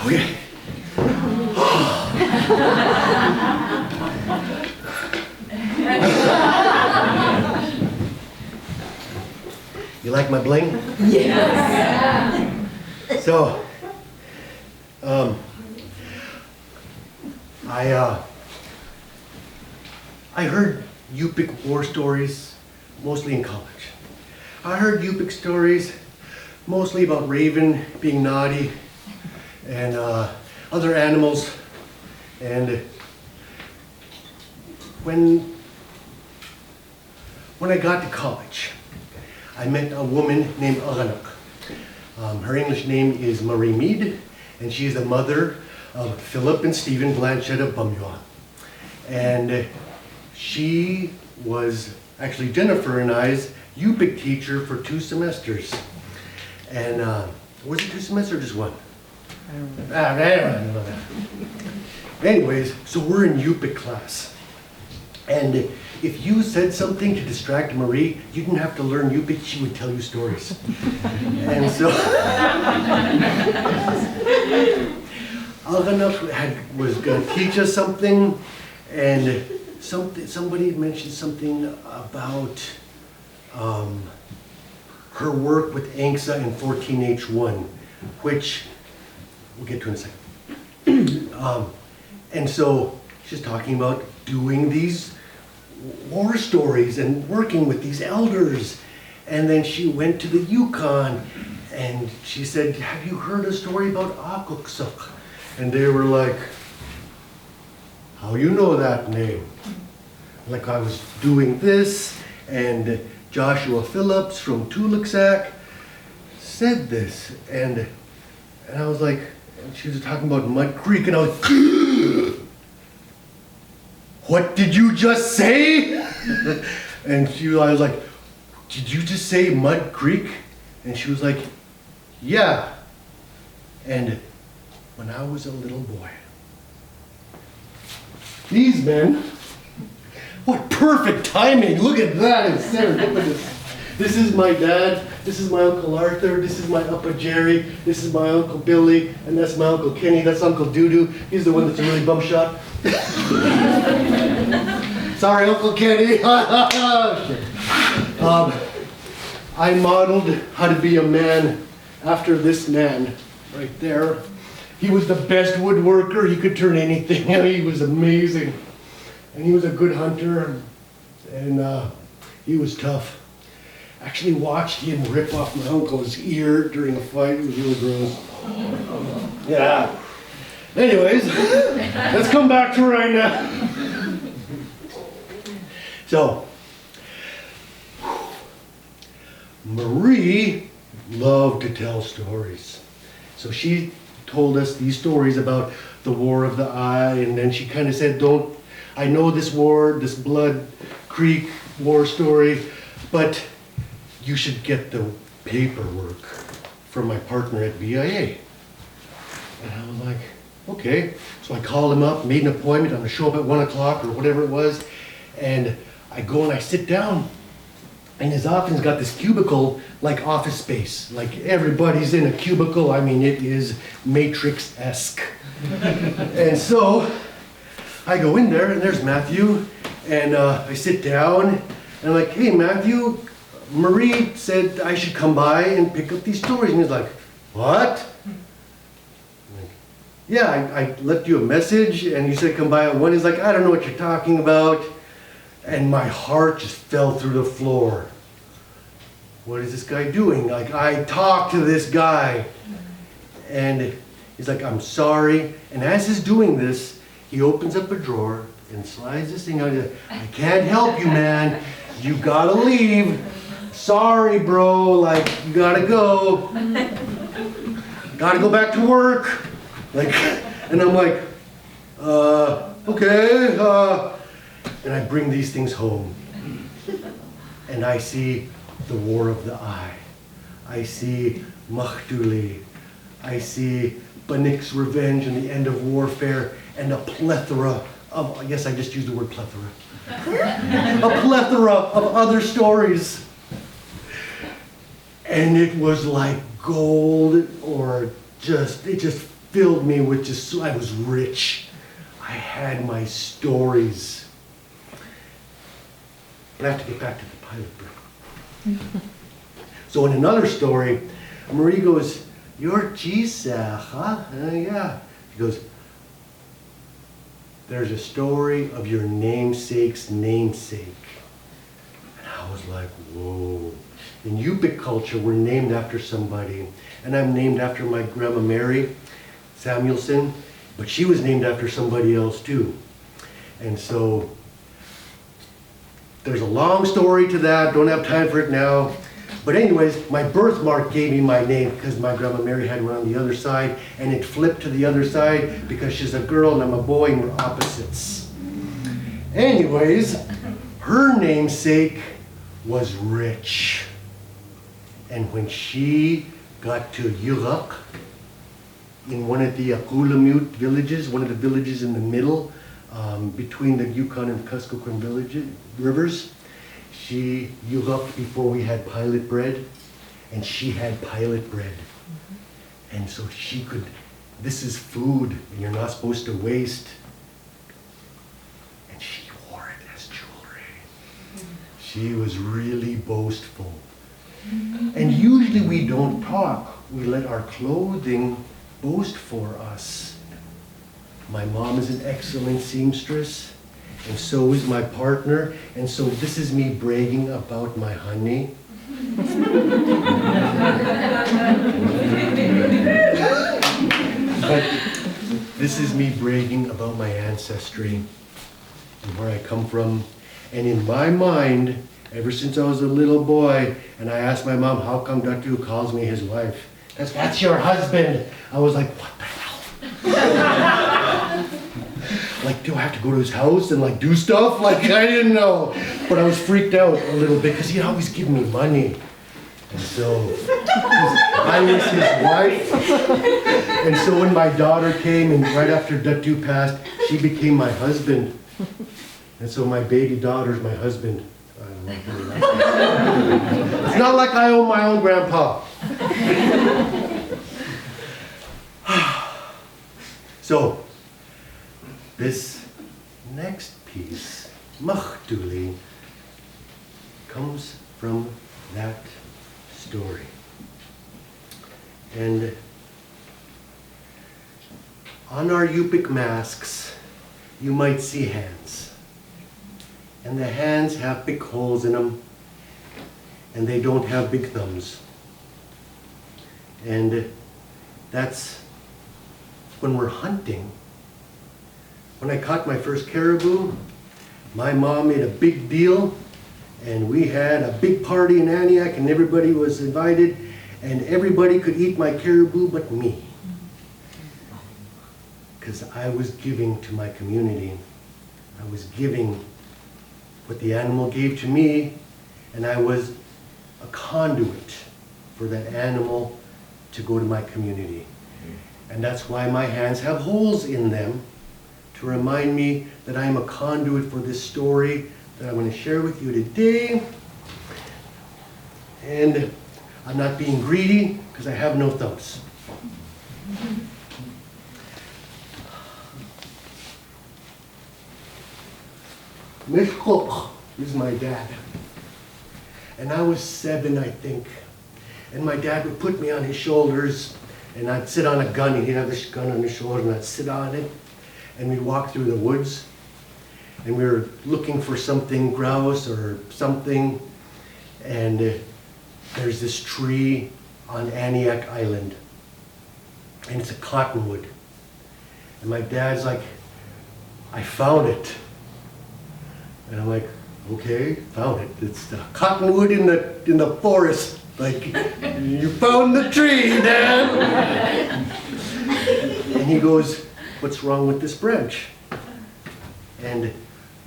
Okay. You like my bling? Yes. So, I heard Yupik war stories mostly in college. I heard Yupik stories mostly about Raven being naughty and other animals. And when I got to college, I met a woman named Aranok. Her English name is Marie Mead, and she is the mother of Philip and Stephen Blanchett of Bumyua. And she was actually Jennifer and I's Yupik teacher for 2 semesters. And was it 2 semesters or just 1? I don't know that. Anyways, so we're in Yupik class. And if you said something to distract Marie, you didn't have to learn Yupik, she would tell you stories. And so, Alganuk was going to teach us something, and somebody mentioned something about her work with ANCSA in 14H1, which we'll get to in a second. And so she's talking about doing these war stories and working with these elders. And then she went to the Yukon and she said, have you heard a story about Akuksuk? And they were like, how you know that name? Like I was doing this, and Joshua Phillips from Tuluksak said this. And I was like, and she was talking about Mud Creek, and I was, what did you just say? And I was like, did you just say Mud Creek? And she was like, yeah. And when I was a little boy, these men, what perfect timing, look at that, it's serendipitous. This is my dad, this is my Uncle Arthur, this is my Uppa Jerry, this is my Uncle Billy, and that's my Uncle Kenny, that's Uncle Doodoo. He's the one that's a really bum shot. Sorry, Uncle Kenny. I modeled how to be a man after this man right there. He was the best woodworker, he could turn anything, he was amazing. And he was a good hunter, and he was tough. Actually watched him rip off my uncle's ear during a fight. It was really gross. Yeah. Anyways, let's come back to right now. So, Marie loved to tell stories. So she told us these stories about the War of the Eye, and then she kind of said, I know this war, this Blood Creek war story, but you should get the paperwork from my partner at VIA. And I was like, okay. So I called him up, made an appointment, I'm gonna show up at 1 o'clock or whatever it was. And I go and I sit down, and his office got this cubicle like Office Space. Like everybody's in a cubicle. I mean, it is Matrix-esque. And so I go in there and there's Matthew, and I sit down and I'm like, hey Matthew, Marie said I should come by and pick up these stories. And he's like, what? I'm like, yeah, I left you a message and you said come by at 1. He's like, I don't know what you're talking about. And my heart just fell through the floor. What is this guy doing? Like, I talked to this guy. And he's like, I'm sorry. And as he's doing this, he opens up a drawer and slides this thing out. I can't help you, man. You gotta leave. Sorry, bro. Like, you gotta go. Gotta go back to work. Like, and I'm like, okay. And I bring these things home. And I see the War of the Eye. I see Martuli. I see Banik's Revenge and the End of Warfare, and a plethora of, yes, I just used the word plethora. A plethora of other stories. And it was like gold, or it just filled me with just, I was rich. I had my stories. But I have to get back to the pilot bread. So in another story, Marie goes, "You're Giselle, huh?" Yeah. He goes, "There's a story of your namesake's namesake." And I was like, whoa. In Yupik culture, we're named after somebody. And I'm named after my grandma Mary Samuelson, but she was named after somebody else too. And so there's a long story to that, don't have time for it now. But anyways, my birthmark gave me my name because my grandma Mary had one on the other side, and it flipped to the other side because she's a girl and I'm a boy and we're opposites. Anyways, her namesake was Rich. And when she got to Yurok, in one of the Akulamute villages, one of the villages in the middle, between the Yukon and Kuskokwim rivers, she Yurok before we had pilot bread, and she had pilot bread. And so she could, this is food, and you're not supposed to waste. And she wore it as jewelry. She was really boastful. And usually we don't talk. We let our clothing boast for us. My mom is an excellent seamstress, and so is my partner, and so this is me bragging about my honey. But this is me bragging about my ancestry and where I come from. And in my mind, ever since I was a little boy, and I asked my mom, how come Datu calls me his wife? That's your husband. I was like, what the hell? Like, do I have to go to his house and like do stuff? Like, I didn't know. But I was freaked out a little bit because he'd always give me money. And so I was his wife. And so when my daughter came, and right after Datu passed, she became my husband. And so my baby daughter's my husband. It's not like I own my own grandpa. So, this next piece, Martuli, comes from that story. And on our Yupik masks, you might see hands. And the hands have big holes in them, and they don't have big thumbs. And that's when we're hunting. When I caught my first caribou, my mom made a big deal, and we had a big party in Antioch, and everybody was invited, and everybody could eat my caribou but me. Because I was giving to my community. I was giving what the animal gave to me, and I was a conduit for that animal to go to my community. And that's why my hands have holes in them, to remind me that I am a conduit for this story that I'm going to share with you today. And I'm not being greedy because I have no thumbs. Mishkop is my dad. And I was 7, I think. And my dad would put me on his shoulders, and I'd sit on a gun. He'd have this gun on his shoulder, and I'd sit on it. And we'd walk through the woods. And we were looking for something, grouse or something. And there's this tree on Antioch Island. And it's a cottonwood. And my dad's like, I found it. And I'm like, okay, found it. It's the cottonwood in the forest. Like, you found the tree, Dad. And he goes, what's wrong with this branch? And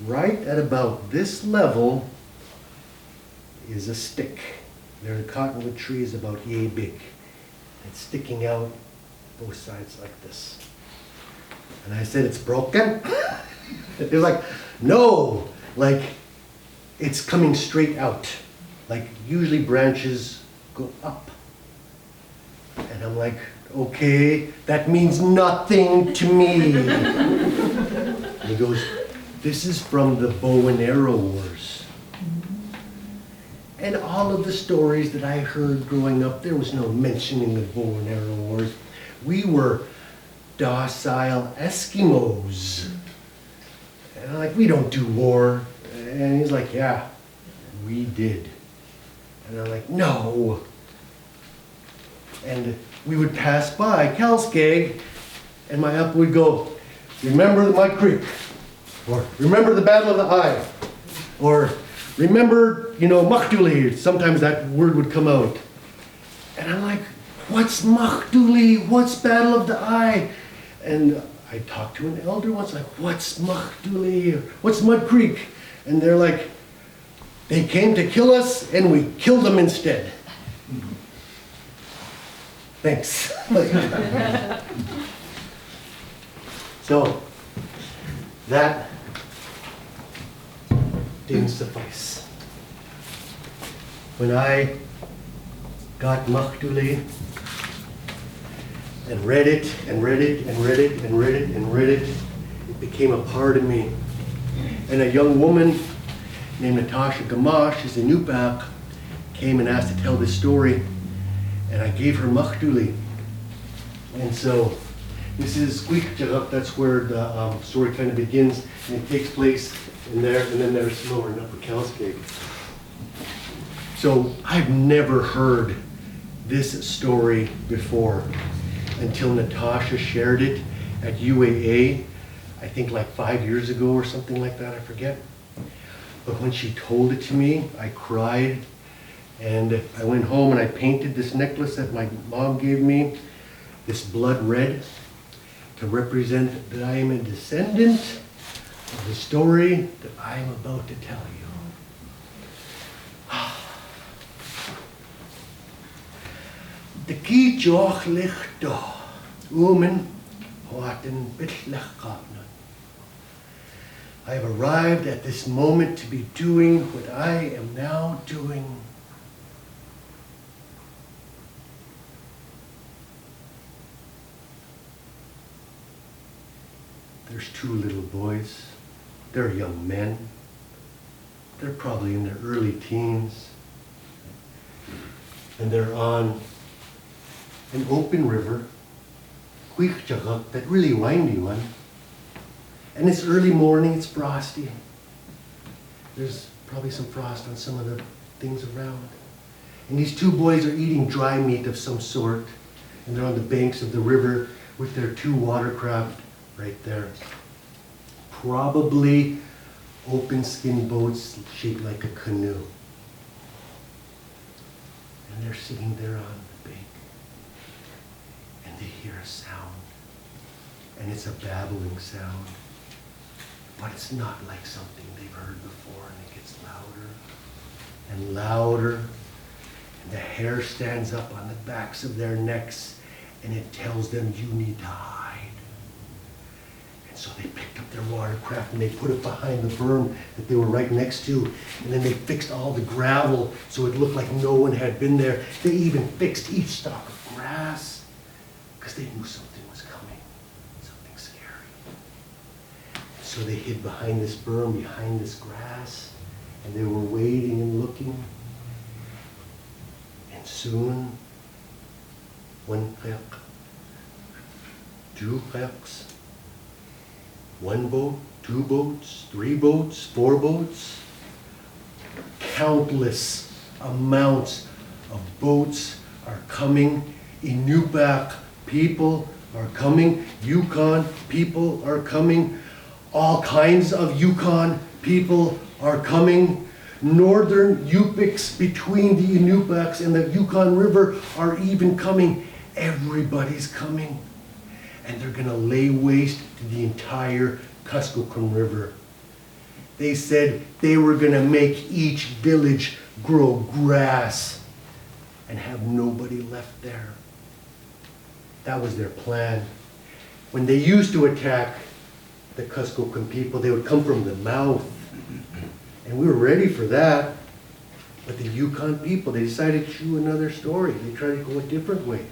right at about this level is a stick. There, the cottonwood tree is about yay big. It's sticking out both sides like this. And I said, it's broken? They're like, no, like it's coming straight out. Like usually branches go up. And I'm like, okay? That means nothing to me. And he goes, this is from the bow and arrow wars. And all of the stories that I heard growing up, there was no mentioning of bow and arrow wars. We were docile Eskimos. And I'm like, we don't do war. And he's like, yeah, we did. And I'm like, no. And we would pass by Kalskag, and my uncle would go, remember the Mud Creek, or remember the Battle of the Eye, or remember, Martuli. Sometimes that word would come out. And I'm like, what's Martuli? What's Battle of the Eye? And I talked to an elder once, like, what's Martuli? What's Mud Creek? And they're like, they came to kill us, and we killed them instead. Thanks. So, that didn't suffice. When I got Martuli and read it, and read it, and read it, and read it, and read it, it became a part of me. And a young woman named Natasha Gamache, she's a Newpak, came and asked to tell this story, and I gave her Martuli. And so this is Qanemcikangqertua, that's where the story kind of begins, and it takes place in there, and then there's lower in Upper Kalskag. So I've never heard this story before until Natasha shared it at UAA, I think like 5 years ago or something like that, I forget. But when she told it to me, I cried, and I went home and I painted this necklace that my mom gave me, this blood red, to represent that I am a descendant of the story that I am about to tell you. The key joch ligt do, omen hoaten bitlech kapnan. I have arrived at this moment to be doing what I am now doing. There's two little boys. They're young men. They're probably in their early teens. And they're on an open river, Qanemcikangqertua, that really windy one. And it's early morning, it's frosty. There's probably some frost on some of the things around. And these two boys are eating dry meat of some sort. And they're on the banks of the river with their two watercraft right there. Probably open skin boats shaped like a canoe. And they're sitting there on the bank. And they hear a sound. And it's a babbling sound. But it's not like something they've heard before, and it gets louder and louder. And the hair stands up on the backs of their necks, and it tells them, you need to hide. And so they picked up their watercraft and they put it behind the berm that they were right next to. And then they fixed all the gravel so it looked like no one had been there. They even fixed each stalk of grass because they knew something was coming, something scary. So they hid behind this berm, behind this grass, and they were waiting and looking. And soon, one kayak, two kayaks, one boat, two boats, three boats, four boats, countless amounts of boats are coming. Inupiaq people are coming. Yukon people are coming. All kinds of Yukon people are coming. Northern Yupiks between the Inupiaqs and the Yukon River are even coming. Everybody's coming. And they're going to lay waste to the entire Kuskokwim River. They said they were going to make each village grow grass and have nobody left there. That was their plan. When they used to attack the Kuskokwim people, they would come from the mouth. And we were ready for that. But the Yukon people, they decided to do another story. They tried to go a different way.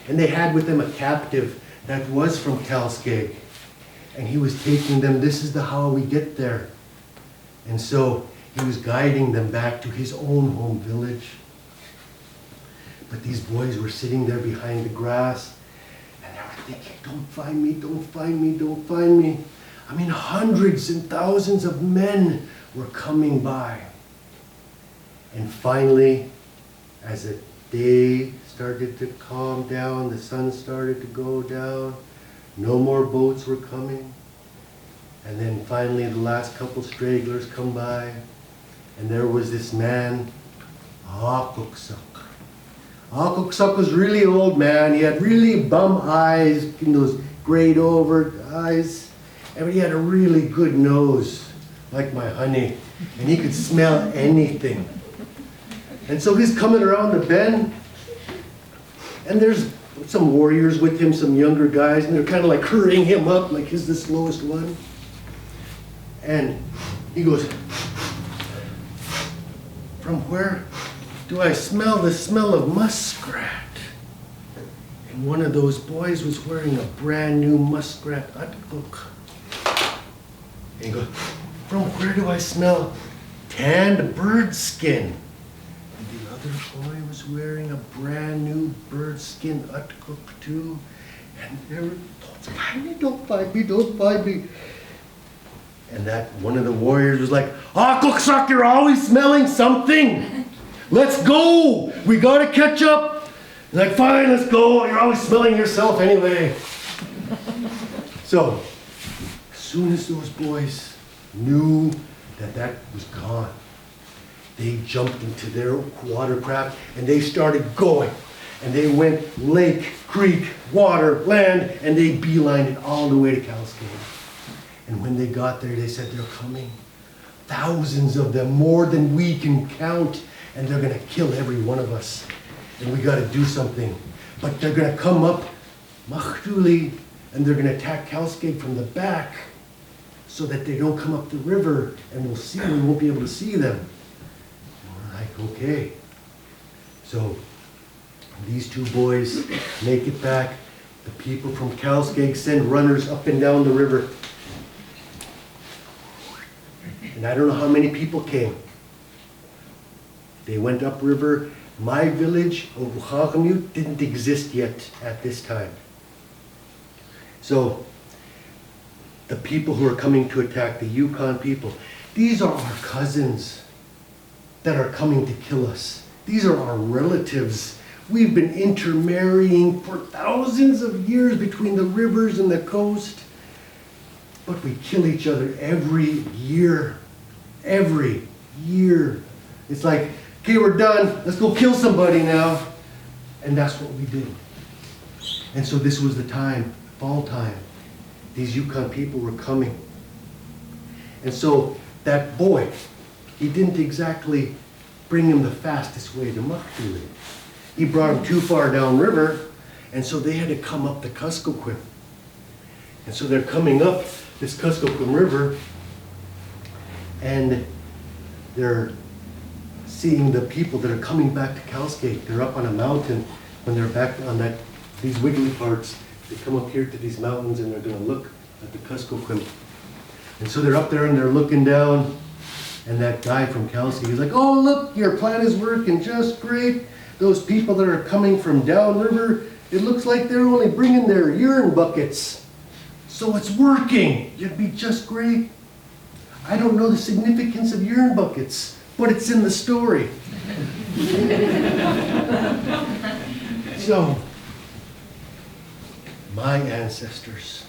And they had with them a captive that was from Kalskeg. And he was taking them, this is how we get there. And so he was guiding them back to his own home village. But these boys were sitting there behind the grass, and they were thinking, don't find me, don't find me, don't find me. I mean, hundreds and thousands of men were coming by. And finally, as the day started to calm down, the sun started to go down, no more boats were coming. And then finally the last couple stragglers come by, and there was this man, Qanemcikangqertua. Qanemcikangqertua was really old man. He had really bum eyes, those grayed over eyes, and he had a really good nose, like my honey, and he could smell anything. And so he's coming around the bend, and there's some warriors with him, some younger guys, and they're kind of like hurrying him up, like he's the slowest one. And he goes, from where do I smell the smell of muskrat? And one of those boys was wearing a brand new muskrat utkuk. And he goes, from where do I smell tanned bird skin? And the other boy was wearing a brand new bird skin utkuk too. And they were, don't find me, don't find me, don't find me. And that one of the warriors was like, Qanemcikangqertua, you're always smelling something. Let's go. We got to catch up. He's like, fine, let's go. You're always smelling yourself anyway. So, as soon as those boys knew that that was gone, they jumped into their watercraft and they started going. And they went lake, creek, water, land, and they beelined it all the way to Kalskeg. And when they got there, they said, they're coming. Thousands of them, more than we can count. And they're going to kill every one of us. And we got to do something. But they're going to come up Martuli, and they're going to attack Kalskeg from the back so that they don't come up the river, and we won't be able to see them. And we're like, okay. So these two boys make it back. The people from Kalskeg send runners up and down the river. And I don't know how many people came. They went upriver. My village of Kuskokwim didn't exist yet at this time. So the people who are coming to attack, the Yukon people, these are our cousins that are coming to kill us. These are our relatives. We've been intermarrying for thousands of years between the rivers and the coast. But we kill each other every year. Every year. It's like, okay, we're done. Let's go kill somebody now. And that's what we do. And so this was the time, fall time. These Yukon people were coming. And so that boy, he didn't exactly bring him the fastest way to Martuli. He brought him too far downriver, and so they had to come up the Kuskokwim. And so they're coming up this Kuskokwim River, and they're seeing the people that are coming back to Kalskeg. They're up on a mountain. When they're back on these wiggly parts, they come up here to these mountains and they're going to look at the Kuskokwim. And so they're up there and they're looking down, and that guy from Kalskeg, he's like, oh, look, your plan is working just great. Those people that are coming from downriver, it looks like they're only bringing their urine buckets. So it's working. It'd be just great. I don't know the significance of urine buckets, but it's in the story. So, my ancestors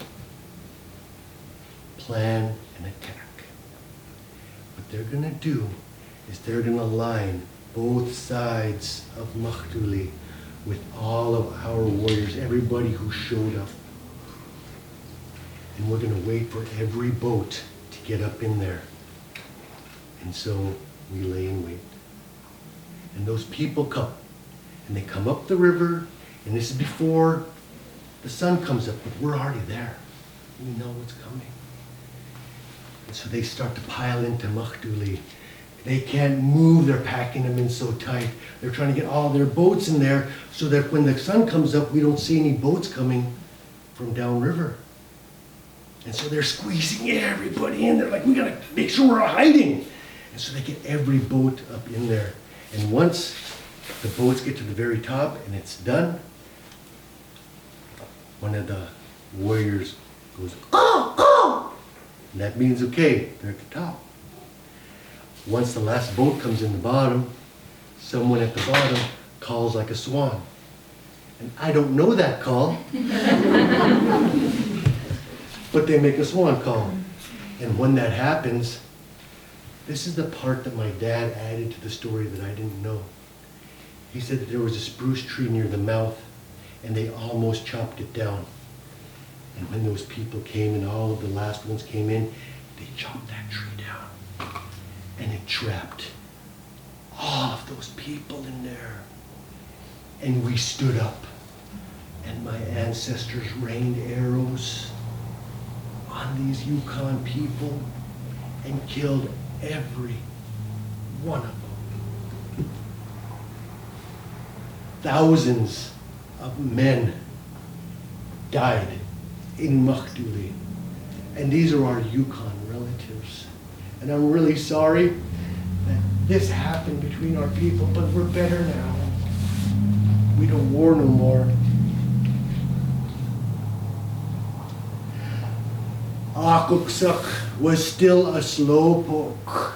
plan an attack. What they're going to do is they're going to line both sides of Martuli with all of our warriors, everybody who showed up. And we're going to wait for every boat to get up in there. And so we lay in wait. And those people come. And they come up the river, and this is before the sun comes up, but we're already there. We know what's coming. And so they start to pile into Martuli, They can't move, they're packing them in so tight. They're trying to get all their boats in there so that when the sun comes up, we don't see any boats coming from downriver. And so they're squeezing everybody in. They're like, we gotta make sure we're hiding. And so they get every boat up in there. And once the boats get to the very top and it's done, one of the warriors goes, oh, oh! And that means, okay, they're at the top. Once the last boat comes in the bottom, someone at the bottom calls like a swan. And I don't know that call. But they make a swan call. And when that happens, this is the part that my dad added to the story that I didn't know. He said that there was a spruce tree near the mouth, and they almost chopped it down. And when those people came and all of the last ones came in, they chopped that tree down. And it trapped all of those people in there. And we stood up, and my ancestors rained arrows on these Yukon people and killed every one of them. Thousands of men died in Martuli. And these are our Yukon relatives. And I'm really sorry that this happened between our people, but we're better now. We don't war no more. Qanemcikangqertua was still a slowpoke.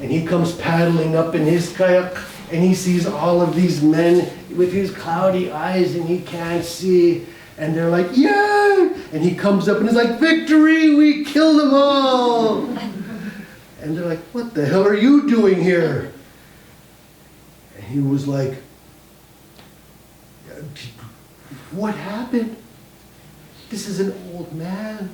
And he comes paddling up in his kayak, and he sees all of these men with his cloudy eyes, and he can't see. And they're like, yeah! And he comes up and is like, victory, we killed them all! And they're like, what the hell are you doing here? And he was like, what happened? This is an old man.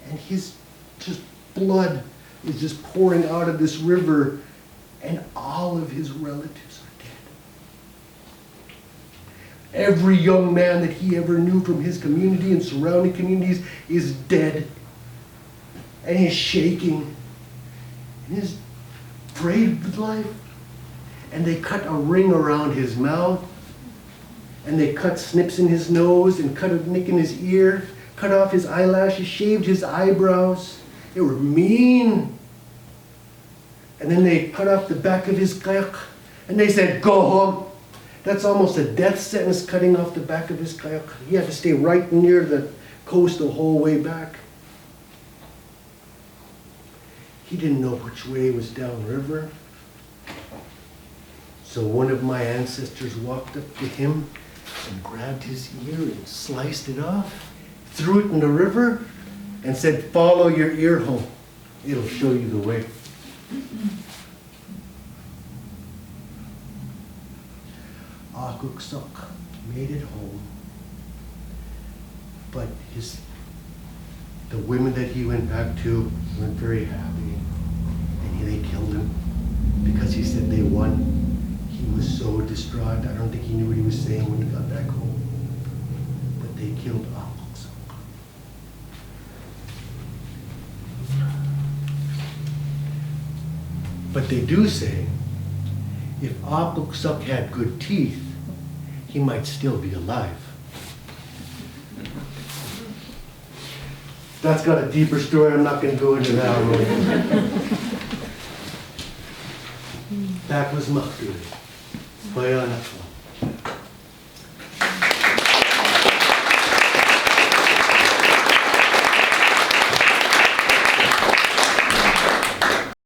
And his just blood is just pouring out of this river, and all of his relatives are dead. Every young man that he ever knew from his community and surrounding communities is dead. And he's shaking. And he's afraid of life. And they cut a ring around his mouth. And they cut snips in his nose and cut a nick in his ear, cut off his eyelashes, shaved his eyebrows. They were mean. And then they cut off the back of his kayak, and they said, go home. That's almost a death sentence, cutting off the back of his kayak. He had to stay right near the coast the whole way back. He didn't know which way was downriver. So one of my ancestors walked up to him and grabbed his ear and sliced it off, threw it in the river, and said, follow your ear home. It'll show you the way. Qanemcikangqertua made it home, but the women that he went back to weren't very happy, and they killed him because he said they won. He was so distraught. I don't think he knew what he was saying when he got back home. But they killed Qanemcikangqertua. But they do say, if Qanemcikangqertua had good teeth, he might still be alive. That's got a deeper story. I'm not going to go into that one. That was Martuli. Bayanatwa.